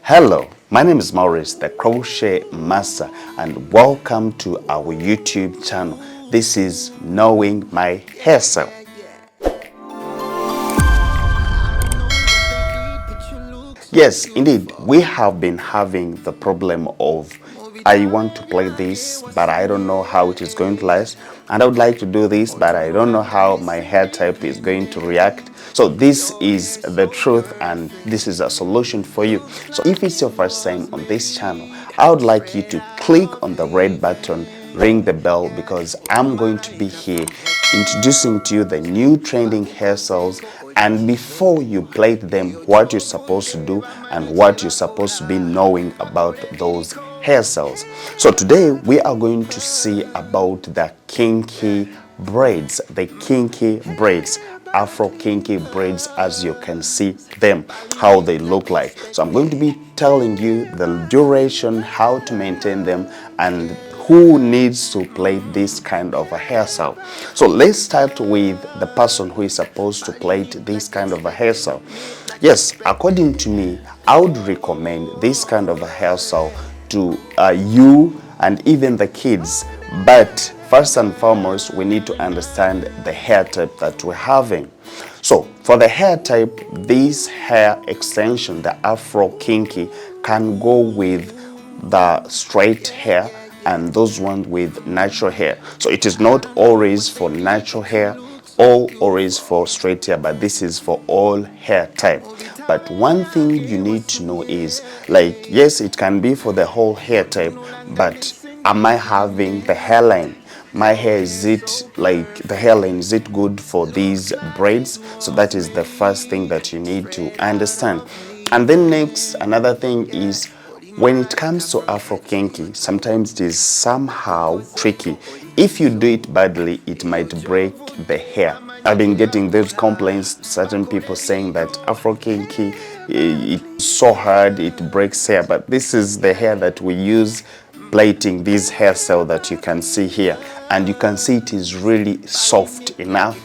Hello, my name is Maurice, the Crochet Master, and welcome to our YouTube channel. This is Knowing My Hairstyle. Yes, indeed, we have been having the problem of I want to play this, but I don't know how it is going to last. And I would like to do this, but I don't know how my hair type is going to react. So this is the truth, and this is a solution for you. So if it's your first time on this channel, I would like you to click on the red button, ring the bell, because I'm going to be here introducing to you the new trending hairstyles, and before you plait them, what you're supposed to do and what you're supposed to be knowing about those hairstyles. So today we are going to see about the kinky braids, Afro Kinky Braids, as you can see them, how they look like. So I'm going to be telling you the duration, how to maintain them, and who needs to plait this kind of a hairstyle. So let's start with the person who is supposed to plait this kind of a hairstyle. Yes, according to me, I would recommend this kind of a hairstyle to you and even the kids. But first and foremost, we need to understand the hair type that we're having. So for the hair type, this hair extension, the Afro Kinky, can go with the straight hair and those ones with natural hair. So it is not always for natural hair or always for straight hair, but this is for all hair type. But one thing you need to know is, like, yes, it can be for the whole hair type, but am I having the hairline? My hair, is it like the hairline, is it good for these braids? So that is the first thing that you need to understand. And then next, another thing is, when it comes to Afro Kinky, sometimes it is somehow tricky. If you do it badly, it might break the hair. I've been getting those complaints, certain people saying that Afro Kinky, it's so hard, it breaks hair. But this is the hair that we use plaiting this hairstyle that you can see here. And you can see it is really soft enough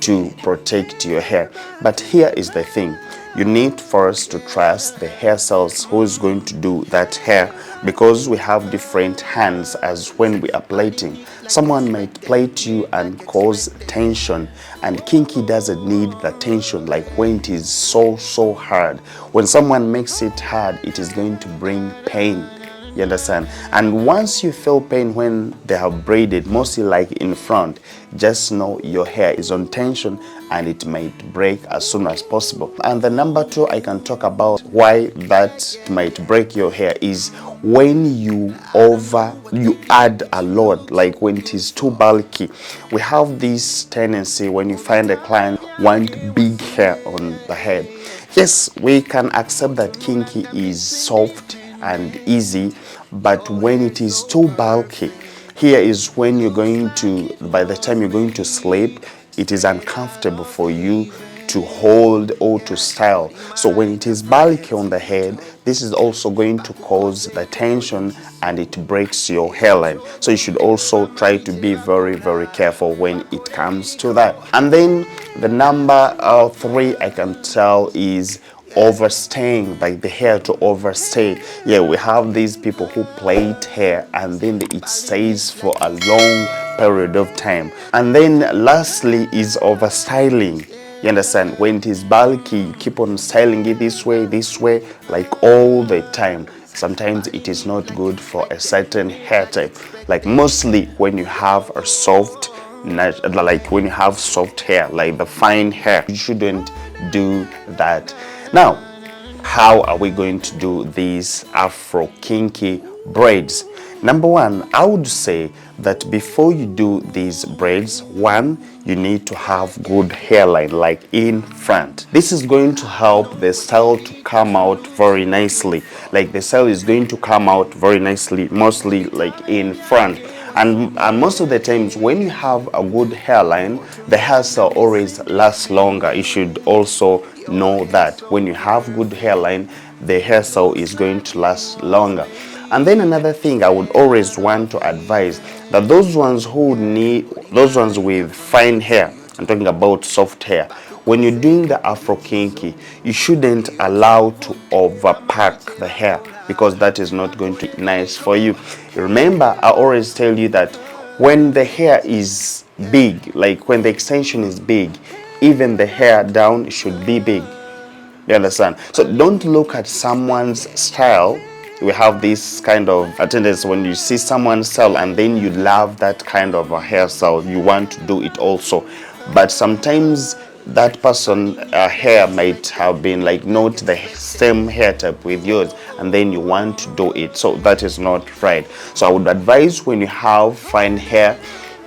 to protect your hair. But here is the thing. You need first to trust the hairstyles who is going to do that hair, because we have different hands as when we are plaiting. Someone might plait you and cause tension, and kinky doesn't need the tension like when it is so hard. When someone makes it hard, it is going to bring pain. You understand? And once you feel pain when they have braided, mostly like in front, just know your hair is on tension and it might break as soon as possible. And the number two I can talk about why that might break your hair is when you add a lot, like when it is too bulky. We have this tendency when you find a client want big hair on the head. Yes, we can accept that kinky is soft and easy, but when it is too bulky, here is when you're going to, by the time you're going to sleep, it is uncomfortable for you to hold or to style. So when it is bulky on the head, this is also going to cause the tension and it breaks your hairline. So you should also try to be very careful when it comes to that. And then the number three I can tell is overstaying, like the hair to overstay. Yeah, we have these people who plait hair and then it stays for a long period of time. And then lastly is overstyling. You understand? When it is bulky, you keep on styling it this way, like all the time. Sometimes it is not good for a certain hair type. Like mostly when you have a soft, like when you have soft hair, like the fine hair, you shouldn't do that. Now, how are we going to do these Afro Kinky braids? Number one, I would say that before you do these braids, one, you need to have good hairline, like in front. This is going to help the style to come out very nicely. Like the style is going to come out very nicely, mostly like in front. And most of the times when you have a good hairline, the hairstyle always lasts longer. You should also know that when you have good hairline, the hairstyle is going to last longer. And then another thing I would always want to advise, that those ones with fine hair, I'm talking about soft hair, when you're doing the Afro Kinky, you shouldn't allow to overpack the hair, because that is not going to be nice for you. Remember, I always tell you that when the hair is big, like when the extension is big, even the hair down should be big. You understand? So don't look at someone's style. We have this kind of tendency when you see someone's style and then you love that kind of a hairstyle, you want to do it also. But sometimes that person hair might have been like not the same hair type with yours, and then you want to do it. So that is not right. So I would advise, when you have fine hair,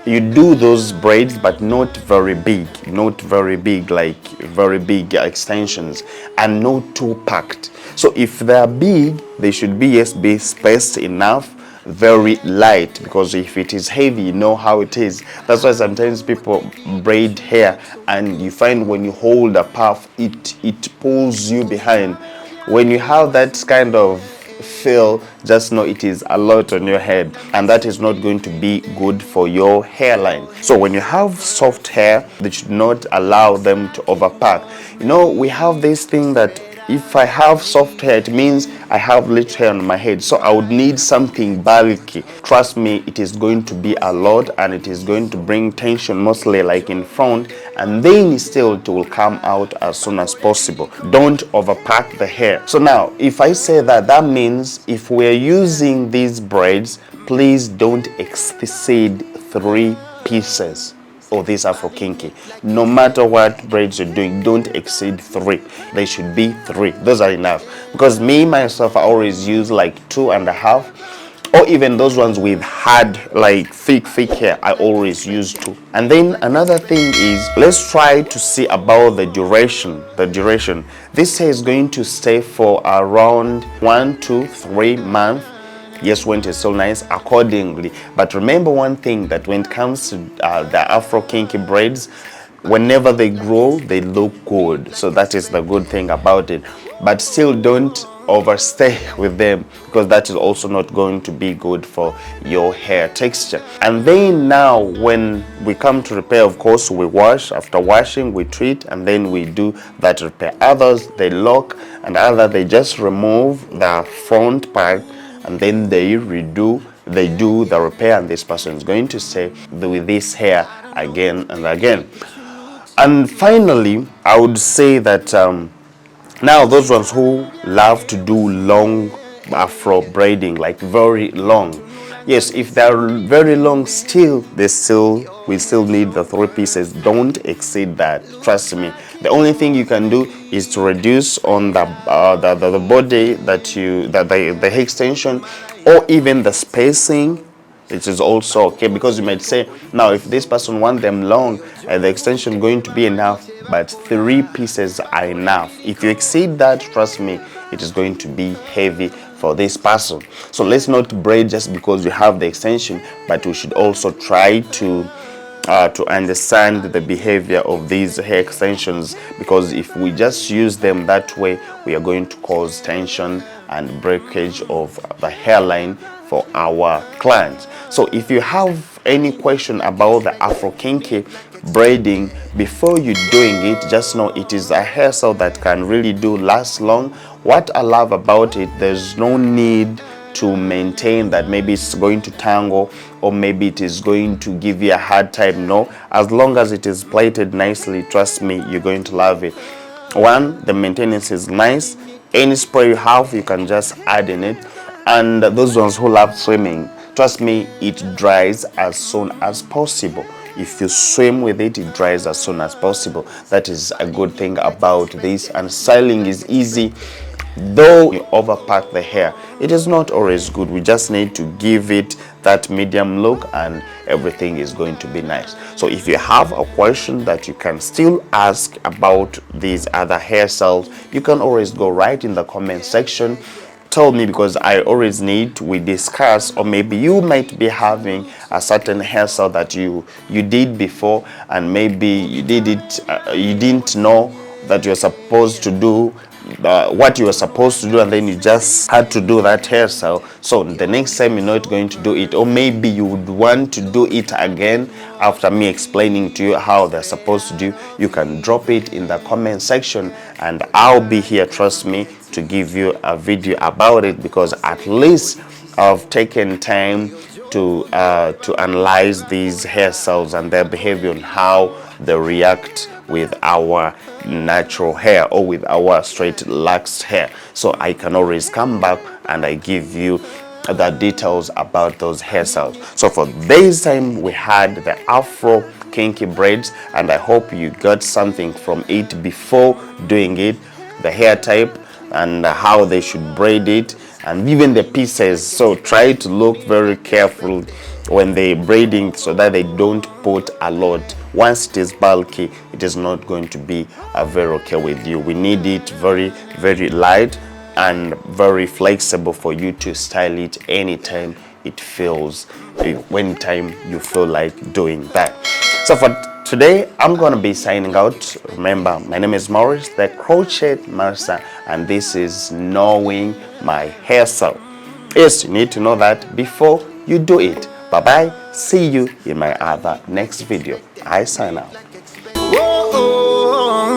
you do those braids, but not very big, like very big extensions, and not too packed. So if they are big, they should be, yes, be spaced enough, very light, because if it is heavy, you know how it is. That's why sometimes people braid hair and you find when you hold a puff, it pulls you behind. When you have that kind of feel, just know it is a lot on your head, and that is not going to be good for your hairline. So when you have soft hair, they should not allow them to overpack. You know, we have this thing that if I have soft hair, it means I have little hair on my head, so I would need something bulky. Trust me, it is going to be a lot, and it is going to bring tension, mostly like in front, and then still it will come out as soon as possible. Don't overpack the hair. So now, if I say that, that means if we're using these braids, please don't exceed 3 pieces of this Afro Kinky. No matter what braids you're doing, don't exceed 3. They should be 3. Those are enough. Because me, myself, I always use like 2.5, or even those ones with hard, like thick hair, I always use 2. And then another thing is, let's try to see about the duration. This hair is going to stay for around 1 to 3 months. Yes, when it is so nice accordingly. But remember one thing, that when it comes to the Afro Kinky braids, whenever they grow, they look good. So that is the good thing about it. But still, don't overstay with them, because that is also not going to be good for your hair texture. And then now, when we come to repair, of course, we wash. After washing, we treat, and then we do that repair. Others, they lock, and others, they just remove the front part, and then they do the repair, and this person is going to stay with this hair again and again. And finally, I would say that now those ones who love to do long Afro braiding, like very long, yes, if they're very long, we still need the 3 pieces. Don't exceed that. Trust me. The only thing you can do is to reduce on the body the hair extension, or even the spacing. It is also okay, because you might say, now if this person wants them long, the extension going to be enough, but 3 pieces are enough. If you exceed that, trust me, it is going to be heavy for this person. So let's not braid just because we have the extension, but we should also try to understand the behavior of these hair extensions, because if we just use them that way, we are going to cause tension and breakage of the hairline for our clients. So if you have any question about the Afro Kinky braiding, before you doing it, just know it is a hairstyle that can really last long. What I love about it, there's no need to maintain that maybe it's going to tangle, or maybe it is going to give you a hard time. No, as long as it is plaited nicely, trust me, you're going to love it. One, the maintenance is nice. Any spray you have, you can just add in it. And those ones who love swimming, trust me, it dries as soon as possible. If you swim with it, it dries as soon as possible. That is a good thing about this. And styling is easy. Though you overpack the hair, it is not always good. We just need to give it that medium look, and everything is going to be nice. So if you have a question that you can still ask about these other hairstyles, you can always go right in the comment section. Tell me, because I always need we discuss, or maybe you might be having a certain hairstyle that you did before, and maybe you did it, you didn't know that you're supposed to do what you were supposed to do, and then you just had to do that hairstyle. So the next time you're not going to do it, or maybe you would want to do it again after me explaining to you how they're supposed to do, you can drop it in the comment section, and I'll be here, trust me, to give you a video about it, because at least I've taken time to analyze these hairstyles and their behavior and how they react with our natural hair or with our straight laxed hair. So I can always come back and I give you the details about those hairstyles. So for this time we had the Afro Kinky Braids, and I hope you got something from it before doing it, the hair type and how they should braid it, and even the pieces. So try to look very careful when they braiding, so that they don't put a lot. Once it is bulky, it is not going to be very okay with you. We need it very, very light and very flexible for you to style it anytime it feels, when time you feel like doing that. So for today, I'm gonna be signing out. Remember, my name is Maurice, the Crochet Master, and this is Knowing My Hairstyle. Yes, you need to know that before you do it. Bye bye. See you in my other next video. I sign out. Whoa.